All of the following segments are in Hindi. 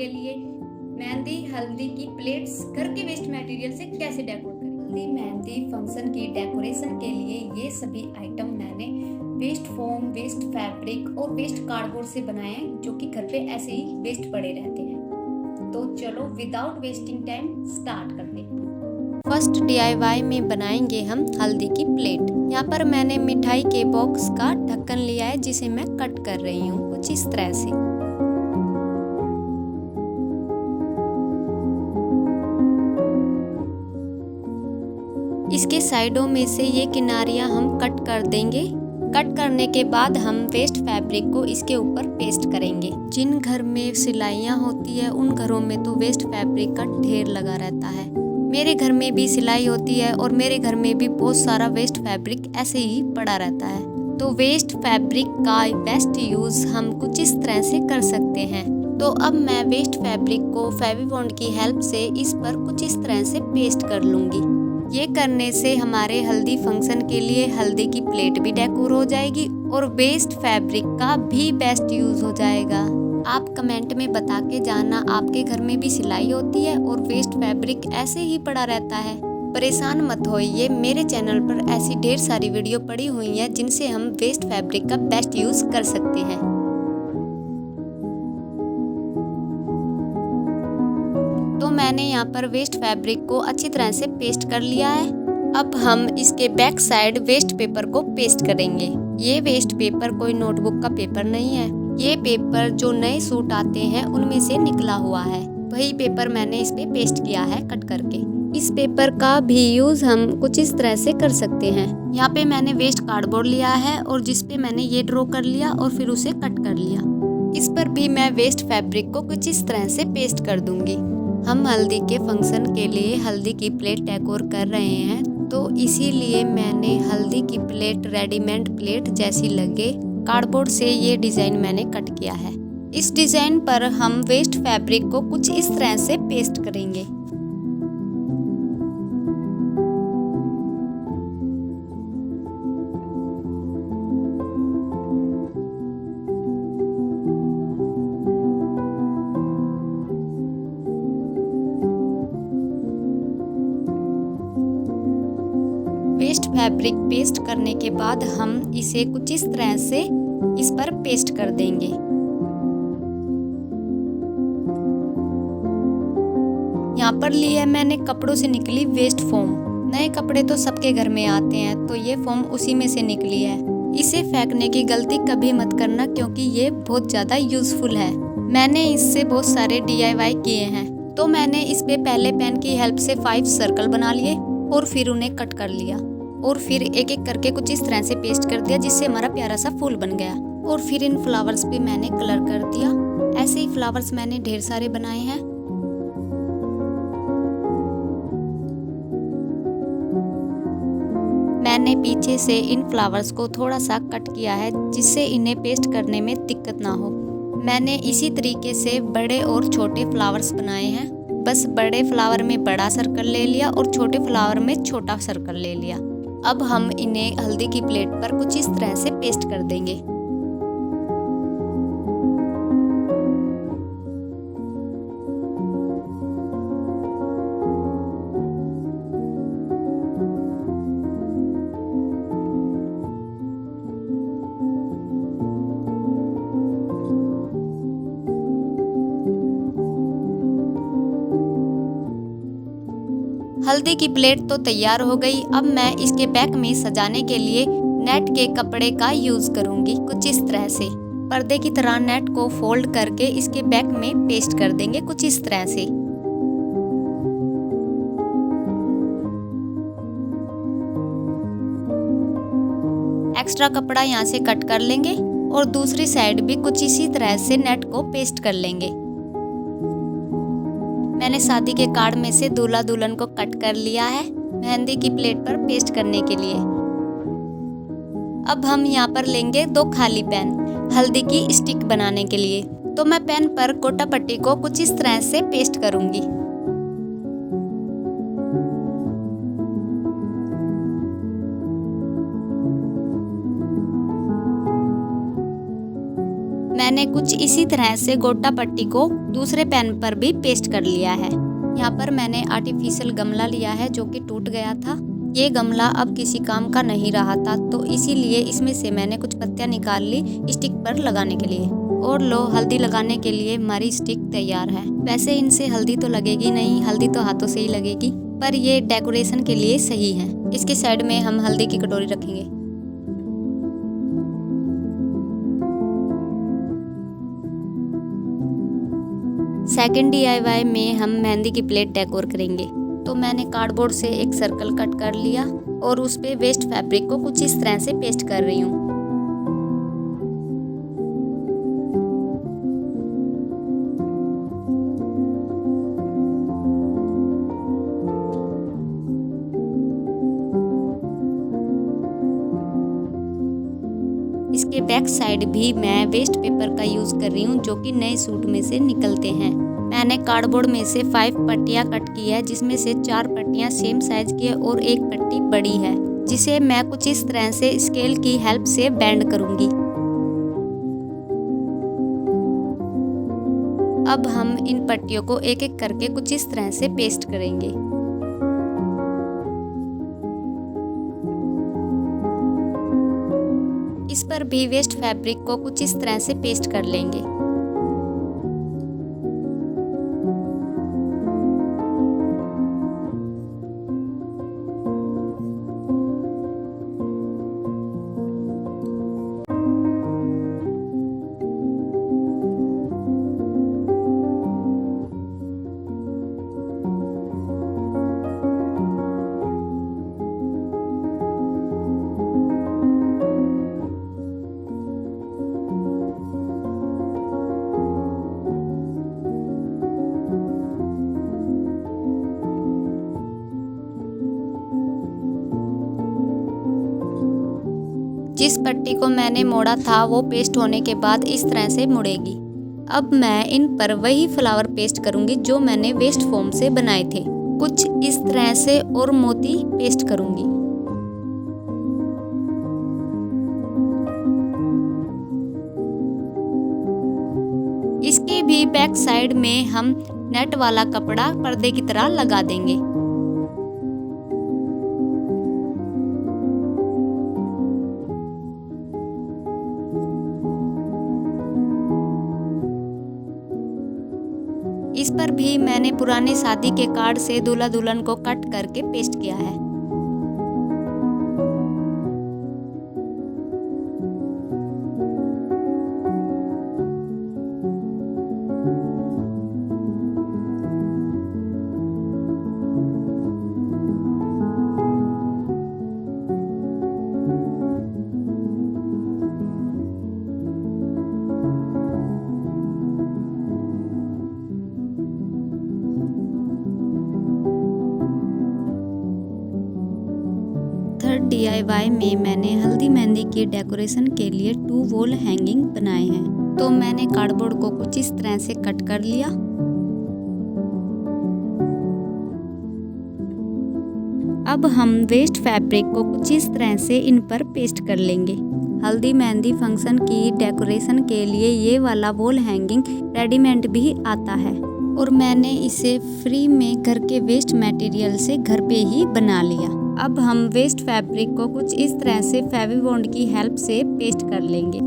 लिए मेहंदी हल्दी की प्लेट्स घर के वेस्ट मटेरियल से कैसे डेकोर करें। हल्दी मेहंदी फंक्शन की डेकोरेशन के लिए ये सभी आइटम मैंने वेस्ट फोम, वेस्ट फैब्रिक और वेस्ट कार्डबोर्ड से बनाए हैं, जो कि घर पे ऐसे ही वेस्ट पड़े रहते हैं। तो चलो विदाउट वेस्टिंग टाइम स्टार्ट करते हैं। फर्स्ट DIY में बनाएंगे हम हल्दी की प्लेट। यहाँ पर मैंने मिठाई के बॉक्स का ढक्कन लिया है, जिसे मैं कट कर रही हूँ कुछ इस तरह से। इसके साइडों में से ये किनारियाँ हम कट कर देंगे। कट करने के बाद हम वेस्ट फैब्रिक को इसके ऊपर पेस्ट करेंगे। जिन घर में सिलाइयाँ होती है उन घरों में तो वेस्ट फैब्रिक का ढेर लगा रहता है। मेरे घर में भी सिलाई होती है और मेरे घर में भी बहुत सारा वेस्ट फैब्रिक ऐसे ही पड़ा रहता है। तो वेस्ट फैब्रिक का बेस्ट यूज हम कुछ इस तरह से कर सकते हैं। तो अब मैं वेस्ट फैब्रिक को फेविबॉन्ड की हेल्प से इस पर कुछ इस तरह से पेस्ट कर लूंगी। ये करने से हमारे हल्दी फंक्शन के लिए हल्दी की प्लेट भी डेकोर हो जाएगी और वेस्ट फैब्रिक का भी बेस्ट यूज हो जाएगा। आप कमेंट में बता के जाना आपके घर में भी सिलाई होती है और वेस्ट फैब्रिक ऐसे ही पड़ा रहता है। परेशान मत होइए, मेरे चैनल पर ऐसी ढेर सारी वीडियो पड़ी हुई हैं जिनसे हम वेस्ट फैब्रिक का बेस्ट यूज कर सकते हैं। तो मैंने यहाँ पर वेस्ट फैब्रिक को अच्छी तरह से पेस्ट कर लिया है। अब हम इसके बैक साइड वेस्ट पेपर को पेस्ट करेंगे। ये वेस्ट पेपर कोई नोटबुक का पेपर नहीं है, ये पेपर जो नए सूट आते हैं उनमें से निकला हुआ है, वही पेपर मैंने इस पे पेस्ट किया है कट करके। इस पेपर का भी यूज हम कुछ इस तरह से कर सकते हैं। यहाँ पे मैंने वेस्ट कार्डबोर्ड लिया है और जिसपे मैंने ये ड्रॉ कर लिया और फिर उसे कट कर लिया। इस पर भी मैं वेस्ट फैब्रिक को कुछ इस तरह से पेस्ट कर दूंगी। हम हल्दी के फंक्शन के लिए हल्दी की प्लेट डेकोर कर रहे हैं, तो इसीलिए मैंने हल्दी की प्लेट रेडीमेड प्लेट जैसी लगे कार्डबोर्ड से ये डिजाइन मैंने कट किया है। इस डिजाइन पर हम वेस्ट फैब्रिक को कुछ इस तरह से पेस्ट करेंगे। वेस्ट फैब्रिक पेस्ट करने के बाद हम इसे कुछ इस तरह से इस पर पेस्ट कर देंगे। यहाँ पर ली है मैंने कपड़ों से निकली वेस्ट फोम। नए कपड़े तो सबके घर में आते हैं, तो ये फोम उसी में से निकली है। इसे फेंकने की गलती कभी मत करना, क्योंकि ये बहुत ज़्यादा यूजफुल है। मैंने इससे बहुत सारे DIY किए हैं। तो मैंने इस पे पहले पेन की हेल्प से 5 सर्कल बना लिए और फिर उन्हें कट कर लिया और फिर एक एक करके कुछ इस तरह से पेस्ट कर दिया, जिससे हमारा प्यारा सा फूल बन गया। और फिर इन फ्लावर्स पे मैंने कलर कर दिया। ऐसे ही फ्लावर्स मैंने ढेर सारे बनाए हैं। मैंने पीछे से इन फ्लावर्स को थोड़ा सा कट किया है, जिससे इन्हें पेस्ट करने में दिक्कत ना हो। मैंने इसी तरीके से बड़े और छोटे फ्लावर्स बनाए हैं। बस बड़े फ्लावर में बड़ा सर्कल ले लिया और छोटे फ्लावर में छोटा सर्कल ले लिया। अब हम इन्हें हल्दी की प्लेट पर कुछ इस तरह से पेस्ट कर देंगे। हल्दी की प्लेट तो तैयार हो गई। अब मैं इसके बैक में सजाने के लिए नेट के कपड़े का यूज करूंगी कुछ इस तरह से। पर्दे की तरह नेट को फोल्ड करके इसके बैक में पेस्ट कर देंगे कुछ इस तरह से। एक्स्ट्रा कपड़ा यहाँ से कट कर लेंगे और दूसरी साइड भी कुछ इसी तरह से नेट को पेस्ट कर लेंगे। मैंने शादी के कार्ड में से दूल्हा दुल्हन को कट कर लिया है मेहंदी की प्लेट पर पेस्ट करने के लिए। अब हम यहाँ पर लेंगे 2 खाली पेन हल्दी की स्टिक बनाने के लिए। तो मैं पेन पर कोटा पट्टी को कुछ इस तरह से पेस्ट करूंगी। मैंने कुछ इसी तरह से गोटा पट्टी को दूसरे पेन पर भी पेस्ट कर लिया है। यहाँ पर मैंने आर्टिफिशियल गमला लिया है जो कि टूट गया था। ये गमला अब किसी काम का नहीं रहा था, तो इसीलिए इसमें से मैंने कुछ पत्तियां निकाल ली स्टिक पर लगाने के लिए। और लो, हल्दी लगाने के लिए हमारी स्टिक तैयार है। वैसे इनसे हल्दी तो लगेगी नहीं, हल्दी तो हाथों से ही लगेगी, पर ये डेकोरेशन के लिए सही है। इसके साइड में हम हल्दी की कटोरी रखेंगे। सेकंड DIY में हम मेहंदी की प्लेट डेकोर करेंगे। तो मैंने कार्डबोर्ड से एक सर्कल कट कर लिया और उस पे वेस्ट फैब्रिक को कुछ इस तरह से पेस्ट कर रही हूँ। इसके बैक साइड भी मैं वेस्ट पेपर का यूज़ कर रही हूँ जो कि नए सूट में से निकलते हैं। मैंने कार्डबोर्ड में से 5 पट्टियाँ कट की है, जिसमें से 4 पट्टियाँ सेम साइज की है और 1 पट्टी बड़ी है, जिसे मैं कुछ इस तरह से स्केल की हेल्प से बेंड करूँगी। अब हम इन पट्टियों को एक एक करके कुछ इस तरह से पेस्ट करेंगे। इस पर भी वेस्ट फैब्रिक को कुछ इस तरह से पेस्ट कर लेंगे। जिस पट्टी को मैंने मोड़ा था वो पेस्ट होने के बाद इस तरह से मुड़ेगी। अब मैं इन पर वही फ्लावर पेस्ट करूंगी जो मैंने वेस्ट फोम से बनाए थे। कुछ इस तरह से और मोती पेस्ट करूंगी। इसके भी बैक साइड में हम नेट वाला कपड़ा पर्दे की तरह लगा देंगे। इस पर भी मैंने पुराने शादी के कार्ड से दूल्हा दुल्हन को कट करके पेस्ट किया है। थर्ड DIY में मैंने हल्दी मेहंदी की डेकोरेशन के लिए 2 वॉल हैंगिंग बनाए हैं। तो मैंने कार्डबोर्ड को कुछ इस तरह से कट कर लिया। अब हम वेस्ट फैब्रिक को कुछ इस तरह से इन पर पेस्ट कर लेंगे। हल्दी मेहंदी फंक्शन की डेकोरेशन के लिए ये वाला वॉल हैंगिंग रेडीमेड भी आता है और मैंने इसे फ्री में घर के वेस्ट मटेरियल से घर पे ही बना लिया। अब हम वेस्ट फैब्रिक को कुछ इस तरह से फेविबॉन्ड की हेल्प से पेस्ट कर लेंगे।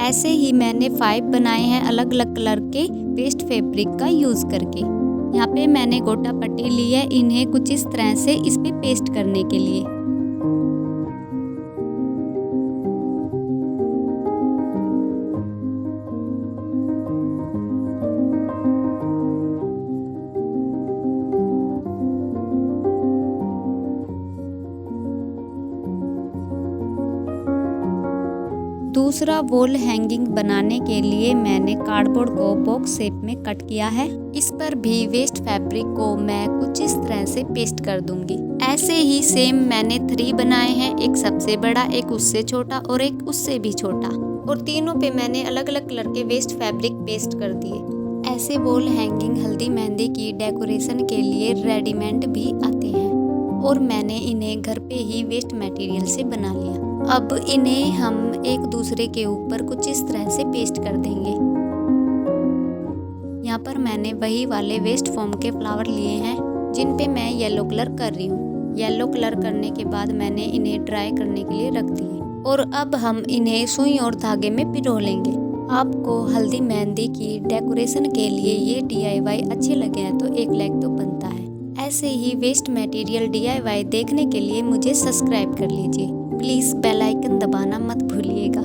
ऐसे ही मैंने 5 बनाए हैं अलग अलग कलर के वेस्ट फैब्रिक का यूज करके। यहाँ पे मैंने गोटा पट्टी ली है, इन्हें कुछ इस तरह से इस पे पेस्ट करने के लिए। दूसरा वॉल हैंगिंग बनाने के लिए मैंने कार्डबोर्ड को बॉक्स शेप में कट किया है। इस पर भी वेस्ट फैब्रिक को मैं कुछ इस तरह से पेस्ट कर दूंगी। ऐसे ही सेम मैंने 3 बनाए हैं, एक सबसे बड़ा, एक उससे छोटा और एक उससे भी छोटा, और तीनों पे मैंने अलग अलग कलर के वेस्ट फैब्रिक पेस्ट कर दिए। ऐसे वॉल हैंगिंग हल्दी मेहंदी की डेकोरेशन के लिए रेडीमेड भी आते हैं और मैंने इन्हें घर पे ही वेस्ट मटेरियल से बना लिया। अब इन्हें हम एक दूसरे के ऊपर कुछ इस तरह से पेस्ट कर देंगे। यहाँ पर मैंने वही वाले वेस्ट फोम के फ्लावर लिए हैं जिन पे मैं येलो कलर कर रही हूँ। येलो कलर करने के बाद मैंने इन्हें ड्राई करने के लिए रख दिए और अब हम इन्हें सुई और धागे में पिरो लेंगे। आपको हल्दी मेहंदी की डेकोरेशन के लिए ये DIY अच्छे लगे हैं तो एक लाइक तो बनता है। ऐसे ही वेस्ट मटेरियल DIY देखने के लिए मुझे सब्सक्राइब कर लीजिए। प्लीज़ बेल आइकन दबाना मत भूलिएगा।